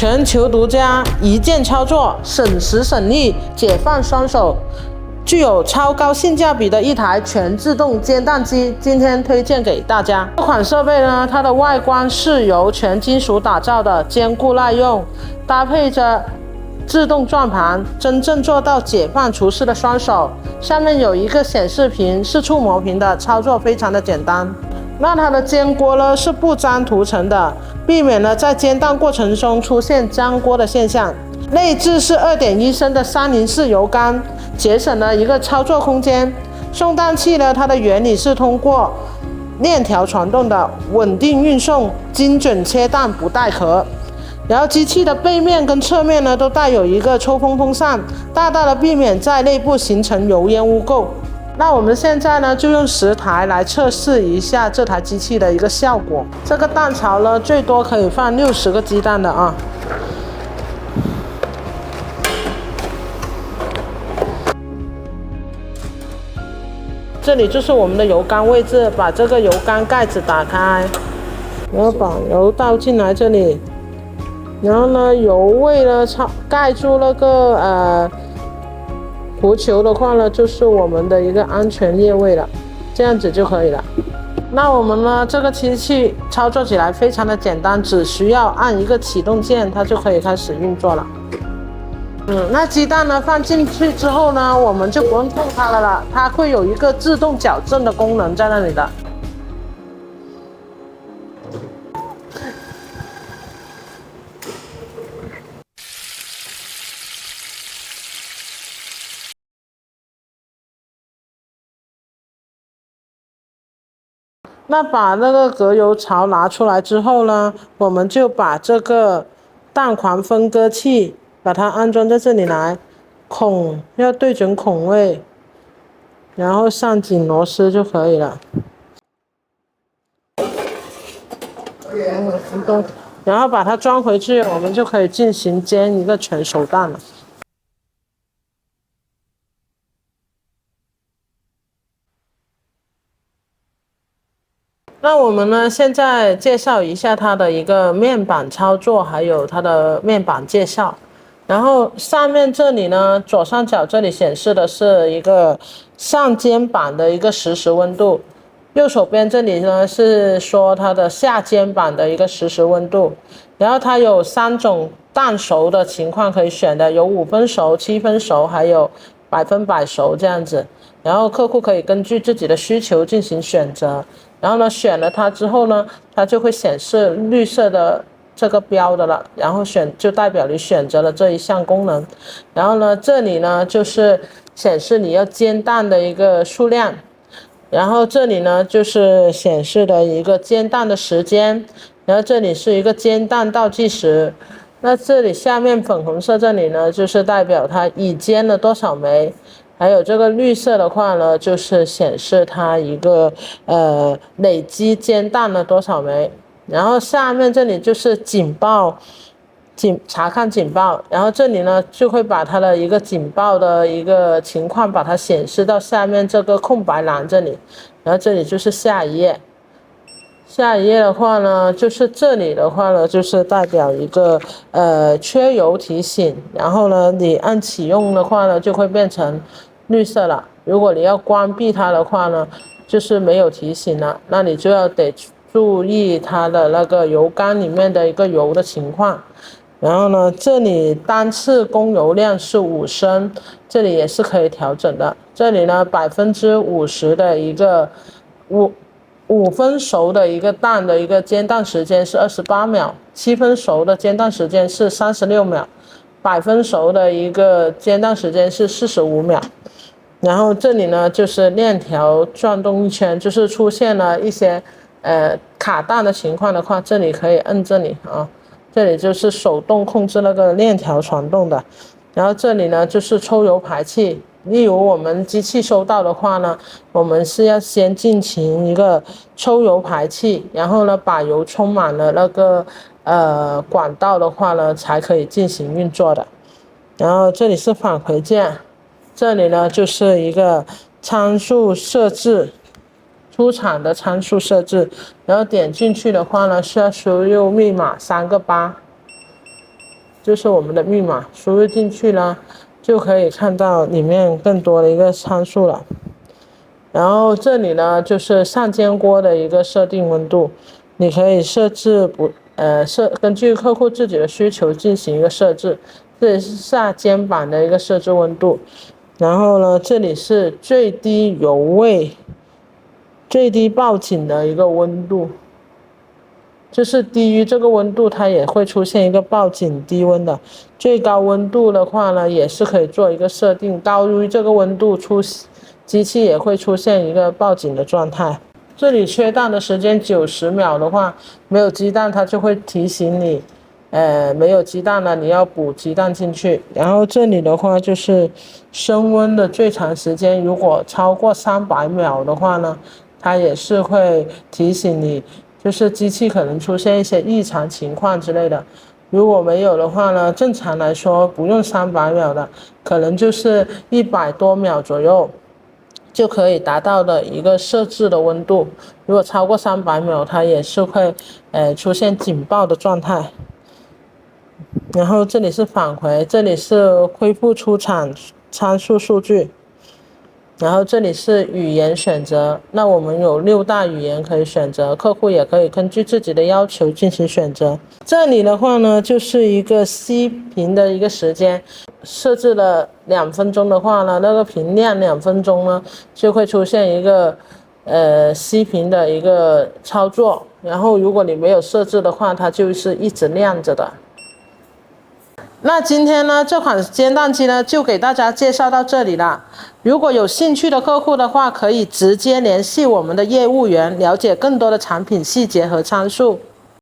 全球独家，一键操作，省时省力，解放双手，具有超高性价比的一台全自动煎蛋机，今天推荐给大家。这款设备呢，它的外观是由全金属打造的，坚固耐用，搭配着自动转盘，真正做到解放厨师的双手。下面有一个显示屏，是触摸屏的，操作非常的简单。那它的煎锅呢是不粘涂层的，避免了在煎蛋过程中出现粘锅的现象。内置是2.1升的304油缸，节省了一个操作空间。送蛋器呢，它的原理是通过链条传动的，稳定运送，精准切蛋不带壳。然后机器的背面跟侧面呢都带有一个抽风风扇，大大的避免在内部形成油烟污垢。那我们现在呢就用10台来测试一下这台机器的一个效果。这个蛋槽呢最多可以放60个鸡蛋的啊。这里就是我们的油缸位置，把这个油缸盖子打开，然后把油倒进来这里，然后呢油位呢盖住那个弧球的话呢，就是我们的一个安全列位了，这样子就可以了。那我们呢，这个机器操作起来非常的简单，只需要按一个启动键，它就可以开始运作了。那鸡蛋呢放进去之后呢，我们就不用碰它了，它会有一个自动矫正的功能在那里的。那把那个隔油槽拿出来之后呢，我们就把这个蛋黄分割器把它安装在这里来，孔要对准孔位，然后上紧螺丝就可以了。然后把它装回去，我们就可以进行煎一个全熟蛋了。那我们呢，现在介绍一下它的一个面板操作，还有它的面板介绍。然后上面这里呢，左上角这里显示的是一个上煎板的一个实时温度，右手边这里呢是说它的下煎板的一个实时温度。然后它有3种蛋熟的情况可以选的，有5分熟、7分熟，还有100%熟这样子。然后客户可以根据自己的需求进行选择。然后呢，选了它之后呢，它就会显示绿色的这个标的了，然后就代表你选择了这一项功能。然后呢，这里呢就是显示你要煎蛋的一个数量，然后这里呢就是显示的一个煎蛋的时间，然后这里是一个煎蛋倒计时。那这里下面粉红色这里呢，就是代表它已煎了多少枚。还有这个绿色的话呢，就是显示它一个累积煎蛋了多少枚。然后下面这里就是警报，查看警报，然后这里呢就会把它的一个警报的一个情况把它显示到下面这个空白栏这里。然后这里就是下一页，下一页的话呢，就是这里的话呢，就是代表一个缺油提醒。然后呢，你按启用的话呢，就会变成绿色了。如果你要关闭它的话呢，就是没有提醒了，那你就要得注意它的那个油缸里面的一个油的情况。然后呢，这里单次供油量是5升，这里也是可以调整的。这里呢，50%的一个5分熟的一个蛋的一个煎蛋时间是28秒，7分熟的煎蛋时间是36秒，100分熟的一个煎蛋时间是45秒。然后这里呢就是链条转动一圈，就是出现了一些卡蛋的情况的话，这里可以摁这里啊，这里就是手动控制那个链条传动的。然后这里呢就是抽油排气，例如我们机器收到的话呢，我们是要先进行一个抽油排气，然后呢把油充满了那个管道的话呢，才可以进行运作的。然后这里是返回键，这里呢就是一个参数设置，出厂的参数设置，然后点进去的话呢是要输入密码3个8。就是我们的密码，输入进去呢，就可以看到里面更多的一个参数了。然后这里呢就是上煎锅的一个设定温度，你可以设置根据客户自己的需求进行一个设置。这里是下煎板的一个设置温度，然后呢这里是最低油位、最低报警的一个温度，就是低于这个温度它也会出现一个报警低温的。最高温度的话呢也是可以做一个设定，高于这个温度机器也会出现一个报警的状态。这里缺蛋的时间90秒的话，没有鸡蛋它就会提醒你，没有鸡蛋了，你要补鸡蛋进去。然后这里的话就是升温的最长时间，如果超过300秒的话呢，它也是会提醒你，就是机器可能出现一些异常情况之类的。如果没有的话呢，正常来说不用300秒的，可能就是100多秒左右就可以达到的一个设置的温度。如果超过300秒，它也是会出现警报的状态。然后这里是返回，这里是恢复出厂参数数据，然后这里是语言选择，那我们有6大语言可以选择，客户也可以根据自己的要求进行选择。这里的话呢就是一个息屏的一个时间，设置了2分钟的话呢，那个屏亮2分钟呢就会出现一个息屏的一个操作，然后如果你没有设置的话，它就是一直亮着的。那今天呢，这款煎蛋机呢就给大家介绍到这里了。如果有兴趣的客户的话，可以直接联系我们的业务员，了解更多的产品细节和参数。